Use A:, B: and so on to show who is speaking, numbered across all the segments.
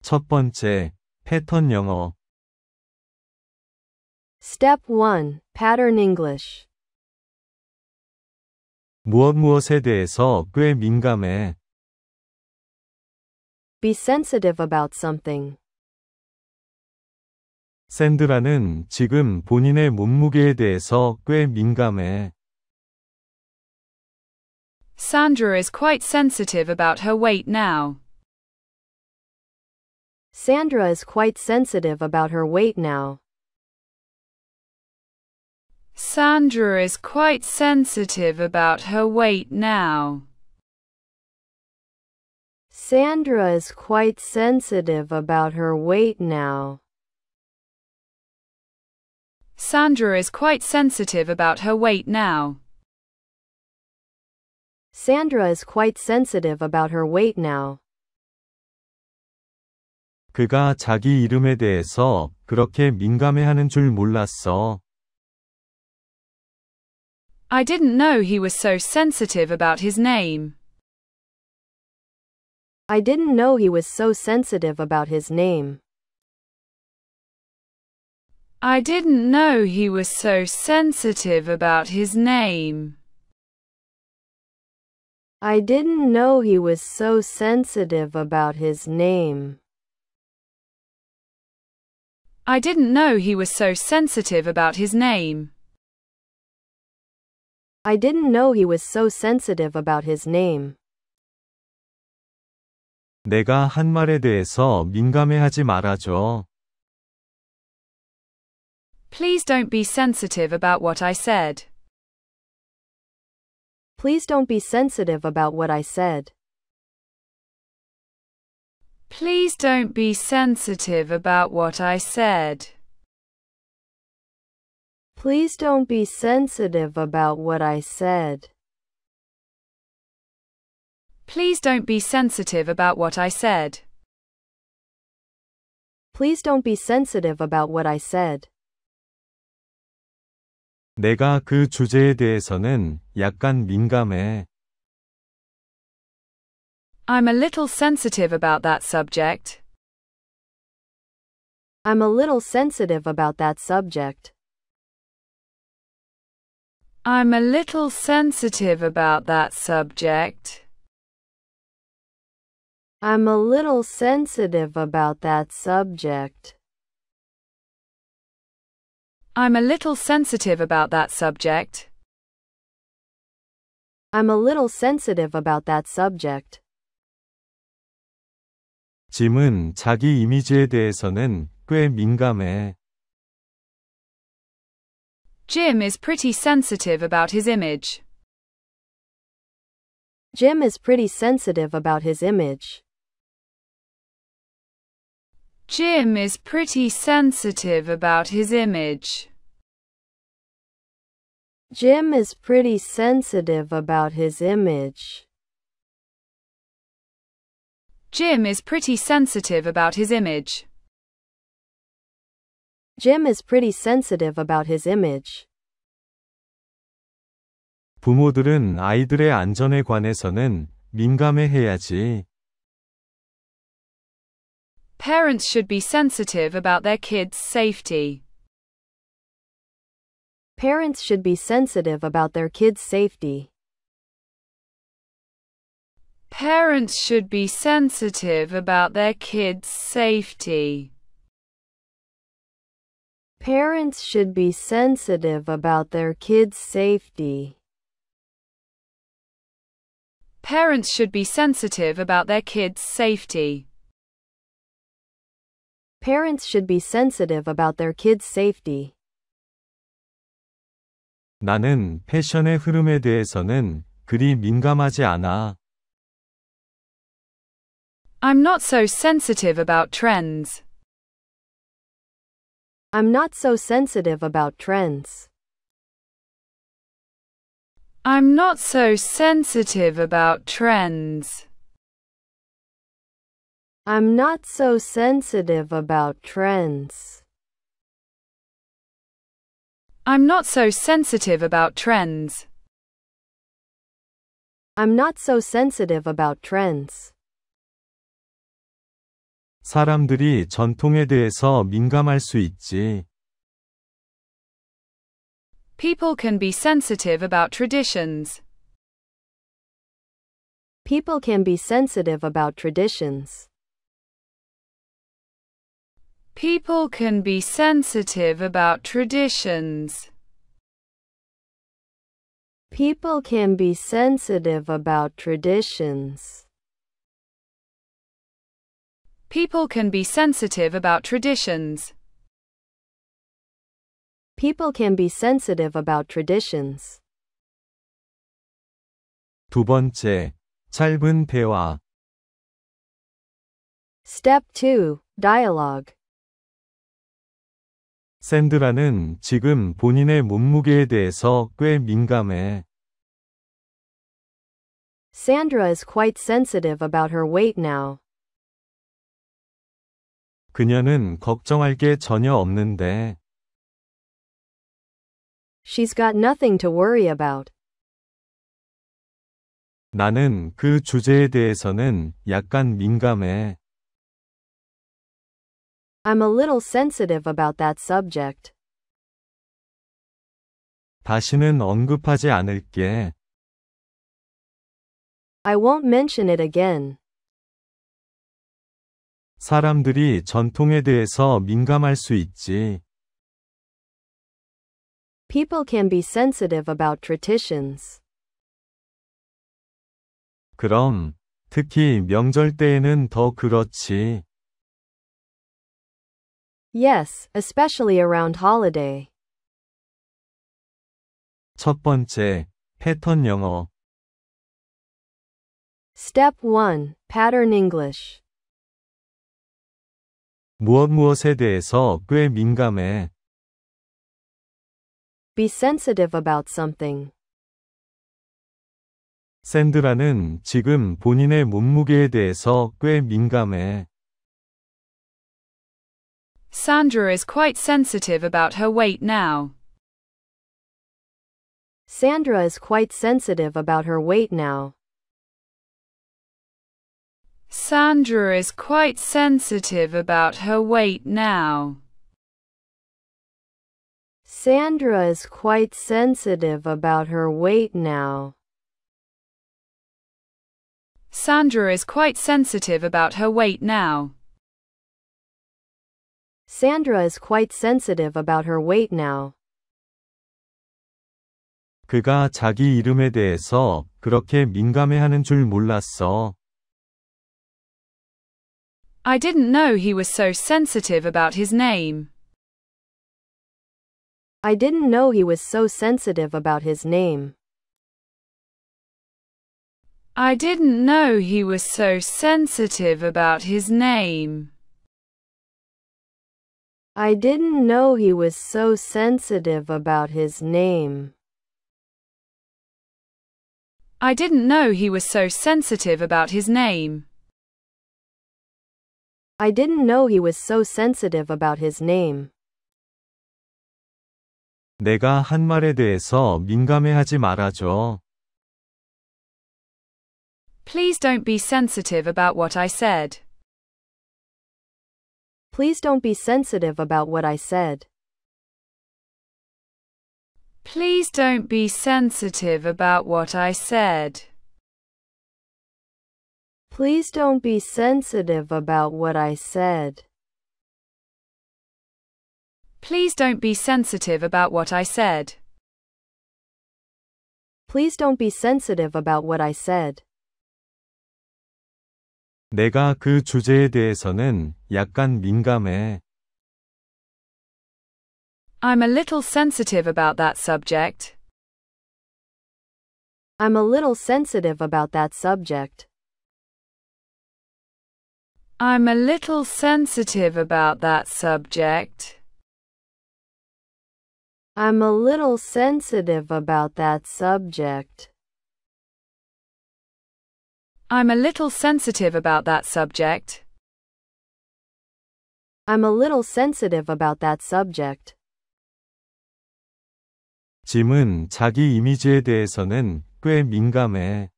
A: 첫 번째, 패턴 영어.
B: Step 1. Pattern English.
A: 무엇에 대해서 꽤 민감해.
B: Be sensitive about something.
A: 샌드라는 지금 본인의 몸무게에 대해서 꽤 민감해.
C: Sandra is quite sensitive about her weight now.
B: Sandra is quite sensitive about her weight now.
C: Sandra is quite sensitive about her weight now.
B: Sandra is quite sensitive about her weight now.
C: Sandra is quite sensitive about her weight now.
B: Sandra is quite sensitive about her weight now.
A: 그가 자기 이름에 대해서 그렇게 민감해하는 줄 몰랐어.
C: I didn't know he was so sensitive about his name.
B: I didn't know he was so sensitive about his name.
C: I didn't know he was so sensitive about his name.
B: I didn't know he was so sensitive about his name.
C: I didn't know he was so sensitive about his name.
B: I didn't know he was so sensitive about his name.
A: 내가 한 말에 대해서 민감해하지 말아줘.
C: Please don't be sensitive about what I said.
B: Please don't be sensitive about what I said.
C: Please don't be sensitive about what I said.
B: Please don't be sensitive about what I said.
C: Please don't be sensitive about what I said.
B: Please don't be sensitive about what I said.
A: 내가 그 주제에 대해서는 약간 민감해.
C: I'm a little sensitive about that subject.
B: I'm a little sensitive about that subject.
C: I'm a little sensitive about that subject.
B: I'm a little sensitive about that subject.
C: I'm a little sensitive about that subject.
B: I'm a little sensitive about that subject.
A: 짐은 자기 이미지에 대해서는 꽤 민감해.
C: Jim is pretty sensitive about his image.
B: Jim is pretty sensitive about his image.
C: Jim is pretty sensitive about his image.
B: Jim is pretty sensitive about his image.
C: Jim is pretty sensitive about his image.
B: Jim is pretty sensitive about his image.
A: 부모들은 아이들의 안전에 관해서는 민감해해야지.
C: Parents should be sensitive about their kids' safety.
B: Parents should be sensitive about their kids' safety.
C: Parents should be sensitive about their kids' safety.
B: Parents should be sensitive about their kids' safety.
C: Parents should be sensitive about their kids' safety.
B: Parents should be sensitive about their kids' safety.
A: 나는 패션의 흐름에 대해서는 그리 민감하지 않아.
C: I'm not so sensitive about trends.
B: I'm not so sensitive about trends.
C: I'm not so sensitive about trends.
B: I'm not so sensitive about trends.
C: I'm not so sensitive about trends.
B: I'm not so sensitive about trends.
A: 사람들이 전통에 대해서 민감할 수 있지.
C: People can be sensitive about traditions.
B: People can be sensitive about traditions.
C: People can be sensitive about traditions.
B: People can be sensitive about traditions.
C: People can be sensitive about traditions.
B: People can be sensitive about traditions.
A: 두 번째, 짧은 대화.
B: Step 2. Dialogue.
A: 샌드라는 지금 본인의 몸무게에 대해서 꽤 민감해.
B: Sandra is quite sensitive about her weight now.
A: 그녀는 걱정할 게 전혀 없는데.
B: She's got nothing to worry about.
A: 나는 그 주제에 대해서는 약간 민감해.
B: I'm a little sensitive about that subject.
A: 다시는 언급하지 않을게.
B: I won't mention it again.
A: 사람들이 전통에 대해서 민감할 수 있지.
B: People can be sensitive about traditions.
A: 그럼, 특히 명절 때에는 더 그렇지.
B: Yes, especially around holiday.
A: 첫 번째, 패턴 영어.
B: Step 1. Pattern English.
A: 무엇에 대해서 꽤 민감해.
B: Be sensitive about something.
A: 샌드라는 지금 본인의 몸무게에 대해서 꽤 민감해.
C: Sandra is quite sensitive about her weight now.
B: Sandra is quite sensitive about her weight now.
C: Sandra is quite sensitive about her weight now.
B: Sandra is quite sensitive about her weight now.
C: Sandra is quite sensitive about her weight now.
B: Sandra is quite sensitive about her weight now.
A: 그가 자기 이름에 대해서 그렇게 민감해하는 줄 몰랐어.
C: I didn't know he was so sensitive about his name.
B: I didn't know he was so sensitive about his name.
C: I didn't know he was so sensitive about his name.
B: I didn't know he was so sensitive about his name.
C: I didn't know he was so sensitive about his name.
B: I didn't know he was so sensitive about his name.
A: 내가 한 말에 대해서 민감해하지 말아줘.
C: Please don't be sensitive about what I said.
B: Please don't be sensitive about what I said.
C: Please don't be sensitive about what I said.
B: Please don't be sensitive about what I said.
C: Please don't be sensitive about what I said.
B: Please don't be sensitive about what I said.
A: 내가 그 주제에 대해서는 약간 민감해.
C: I'm a little sensitive about that subject.
B: I'm a little sensitive about that subject.
C: I'm a little sensitive about that subject.
B: I'm a little sensitive about that subject.
C: I'm a little sensitive about that subject.
B: I'm a little sensitive about that subject.
A: 짐은 자기 이미지에 대해서는 꽤 민감해.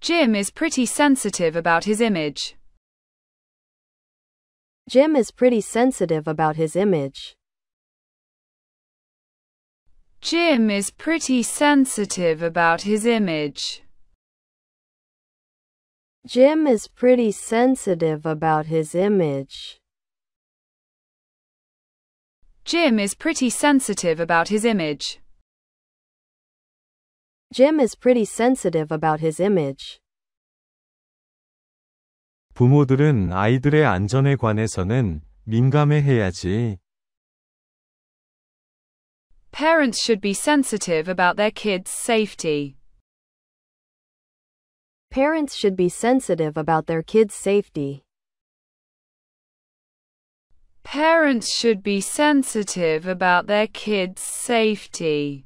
C: Jim is pretty sensitive about his image.
B: Jim is pretty sensitive about his image.
C: Jim is pretty sensitive about his image.
B: Jim is pretty sensitive about his image.
C: Jim is pretty sensitive about his image.
B: Jim is pretty sensitive about his image.
A: 부모들은 아이들의 안전에 관해서는 민감해해야지.
C: Parents should be sensitive about their kids' safety.
B: Parents should be sensitive about their kids' safety.
C: Parents should be sensitive about their kids' safety.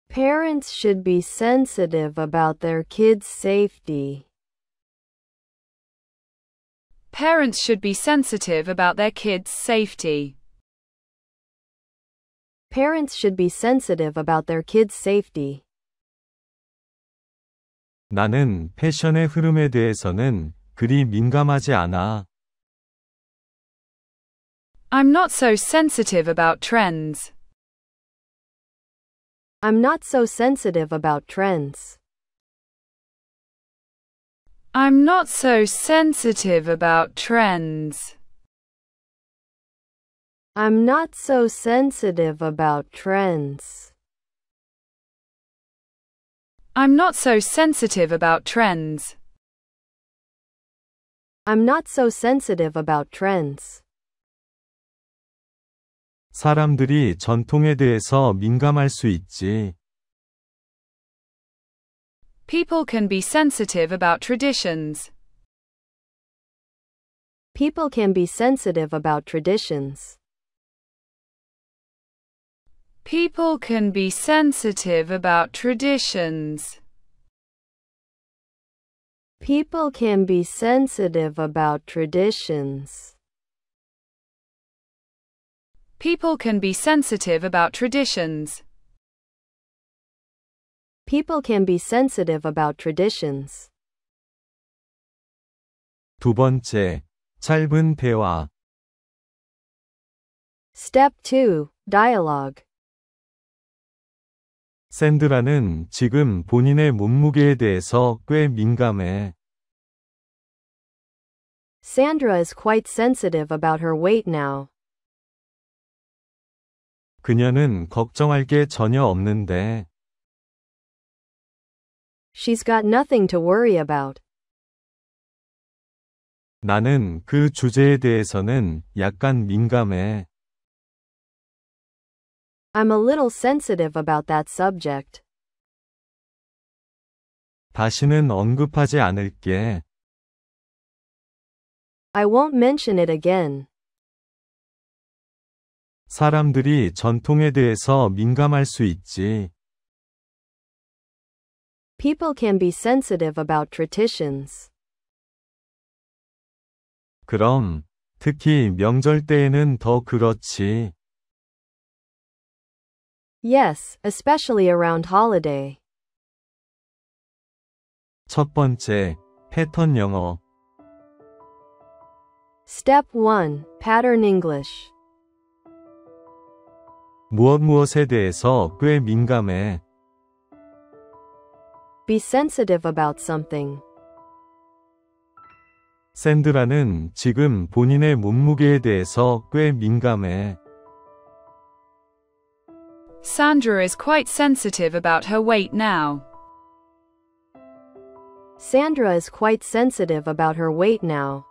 B: Parents should be sensitive about their kids' safety.
C: Parents should be sensitive about their kids' safety.
B: Parents should be sensitive about their kids' safety.
A: 나는 패션의 흐름에 대해서는 그리 민감하지 않아.
C: I'm not so sensitive about trends.
B: I'm not so sensitive about trends.
C: I'm not so sensitive about trends.
B: I'm not so sensitive about trends.
C: I'm not so sensitive about trends.
B: I'm not so sensitive about trends.
A: 사람들이 전통에 대해서 민감할 수 있지.
C: People can be sensitive about traditions.
B: People can be sensitive about traditions.
C: People can be sensitive about traditions.
B: People can be sensitive about traditions.
C: People can be sensitive about traditions.
B: People can be sensitive about traditions.
A: 두 번째, 짧은 대화.
B: Step 2. Dialogue.
A: 샌드라는 지금 본인의 몸무게에 대해서 꽤 민감해.
B: Sandra is quite sensitive about her weight now.
A: 그녀는 걱정할 게 전혀 없는데.
B: She's got nothing to worry about.
A: 나는 그 주제에 대해서는 약간 민감해.
B: I'm a little sensitive about that subject.
A: 다시는 언급하지 않을게.
B: I won't mention it again.
A: 사람들이 전통에 대해서 민감할 수 있지.
B: People can be sensitive about traditions.
A: 그럼, 특히 명절 때에는 더 그렇지.
B: Yes, especially around holiday.
A: 첫 번째, 패턴 영어.
B: Step 1. Pattern English.
A: 무엇에 대해서 꽤 민감해.
B: Be sensitive about something.
A: 샌드라는 지금 본인의 몸무게에 대해서 꽤 민감해.
C: Sandra is quite sensitive about her weight now.
B: Sandra is quite sensitive about her weight now.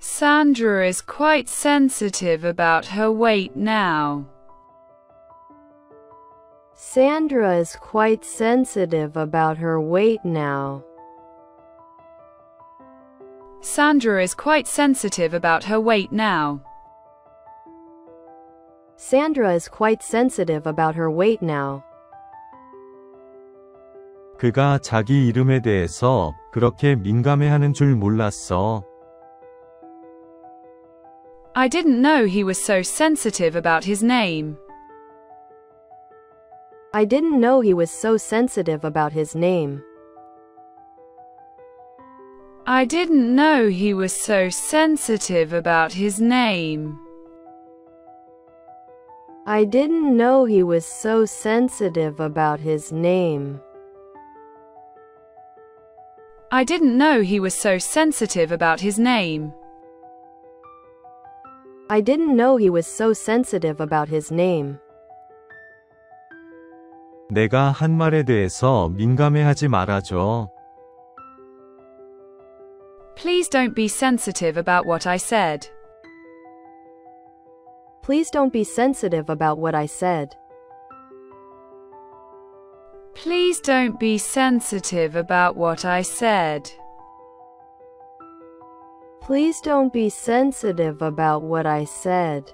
C: Sandra is quite sensitive about her weight now.
B: Sandra is quite sensitive about her weight now.
C: Sandra is quite sensitive about her weight now.
B: Sandra is quite sensitive about her weight now.
A: 그가 자기 이름에 대해서 그렇게 민감해하는 줄 몰랐어.
C: I didn't know he was so sensitive about his name.
B: I didn't know he was so sensitive about his name.
C: I didn't know he was so sensitive about his name.
B: I didn't know he was so sensitive about his name.
C: I didn't know he was so sensitive about his name.
B: I didn't know he was so sensitive about his name.
A: 내가 한 말에 대해서 민감해하지 말아줘.
C: Please don't be sensitive about what I said.
B: Please don't be sensitive about what I said.
C: Please don't be sensitive about what I said.
B: Please don't be sensitive about what I said.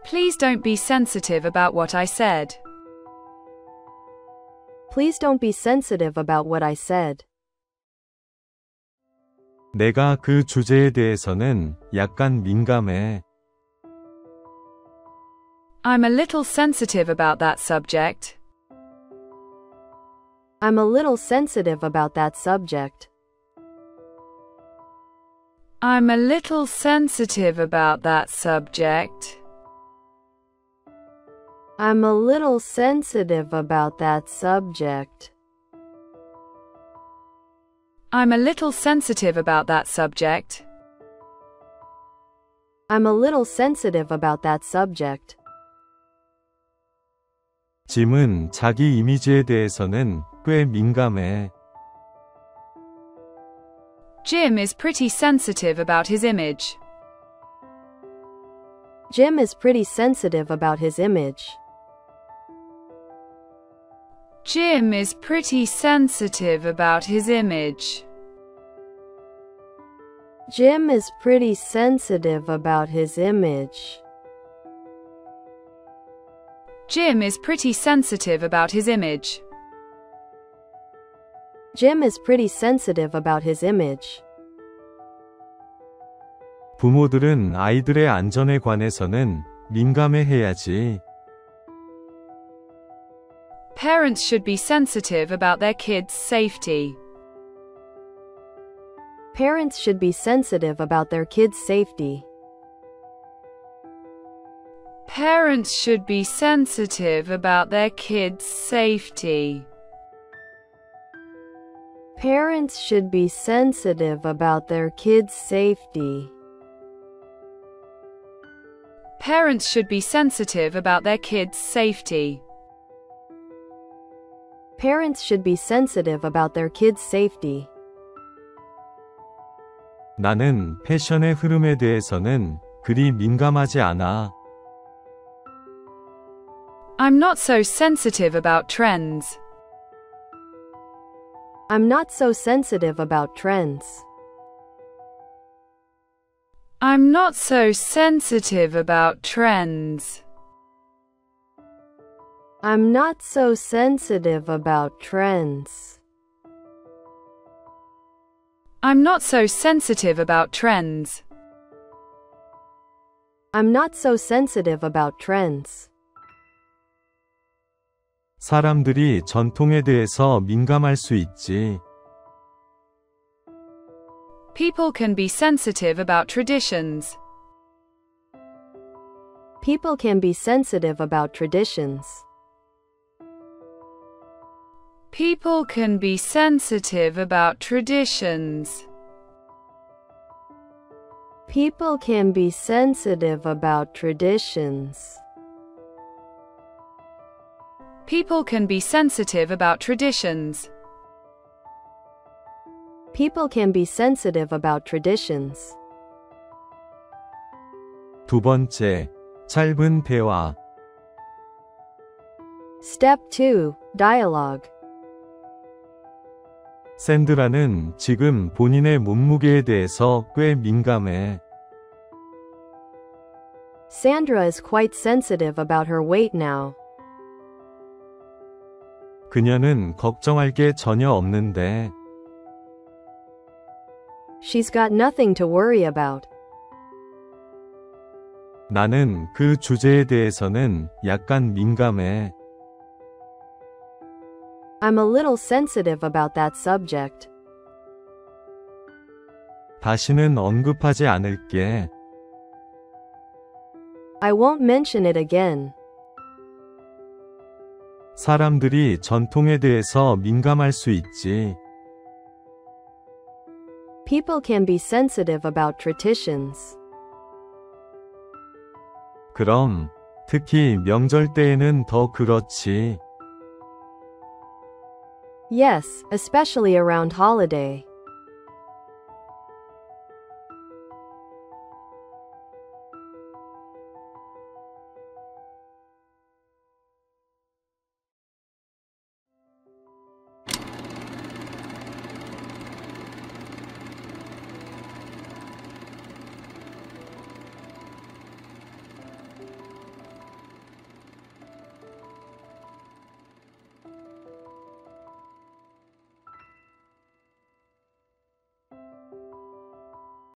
C: Please don't be sensitive about what I said.
B: Please don't be sensitive about what I said.
A: 내가 그 주제에 대해서는 약간 민감해.
C: I'm a little sensitive about that subject.
B: I'm a little sensitive about that subject.
C: I'm a little sensitive about that subject.
B: I'm a little sensitive about that subject.
C: I'm a little sensitive about that subject.
B: I'm a little sensitive about that subject.
A: 짐은 자기 이미지에 대해서는 꽤 민감해.
C: Jim is pretty sensitive about his image.
B: Jim is pretty sensitive about his image.
C: Jim is pretty sensitive about his image.
B: Jim is pretty sensitive about his image.
C: Jim is pretty sensitive about his image.
B: Jim is pretty sensitive about his image.
A: 부모들은 아이들의 안전에 관해서는 민감해해야지.
C: Parents should be sensitive about their kids' safety.
B: Parents should be sensitive about their kids' safety.
C: Parents should be sensitive about their kids' safety.
B: Parents should be sensitive about their kids' safety.
C: Parents should be sensitive about their kids' safety.
B: Parents should be sensitive about their kids' safety.
A: 나는 패션의 흐름에 대해서는 그리 민감하지 않아.
C: I'm not so sensitive about trends.
B: I'm not so sensitive about trends.
C: I'm not so sensitive about trends.
B: I'm not so sensitive about trends.
C: I'm not so sensitive about trends.
B: I'm not so sensitive about trends.
A: 사람들이 전통에 대해서 민감할 수 있지.
C: People can be sensitive about traditions.
B: People can be sensitive about traditions.
C: People can be sensitive about traditions.
B: People can be sensitive about traditions.
C: People can be sensitive about traditions.
B: People can be sensitive about traditions.
A: 두 번째, 짧은 대화.
B: Step 2. Dialogue.
A: 샌드라는 지금 본인의 몸무게에 대해서 꽤 민감해.
B: Sandra is quite sensitive about her weight now.
A: 그녀는 걱정할 게 전혀 없는데.
B: She's got nothing to worry about.
A: 나는 그 주제에 대해서는 약간 민감해.
B: I'm a little sensitive about that subject.
A: 다시는 언급하지 않을게.
B: I won't mention it again.
A: 사람들이 전통에 대해서 민감할 수 있지.
B: People can be sensitive about traditions.
A: 그럼, 특히 명절 때에는 더 그렇지.
B: Yes, especially around holiday.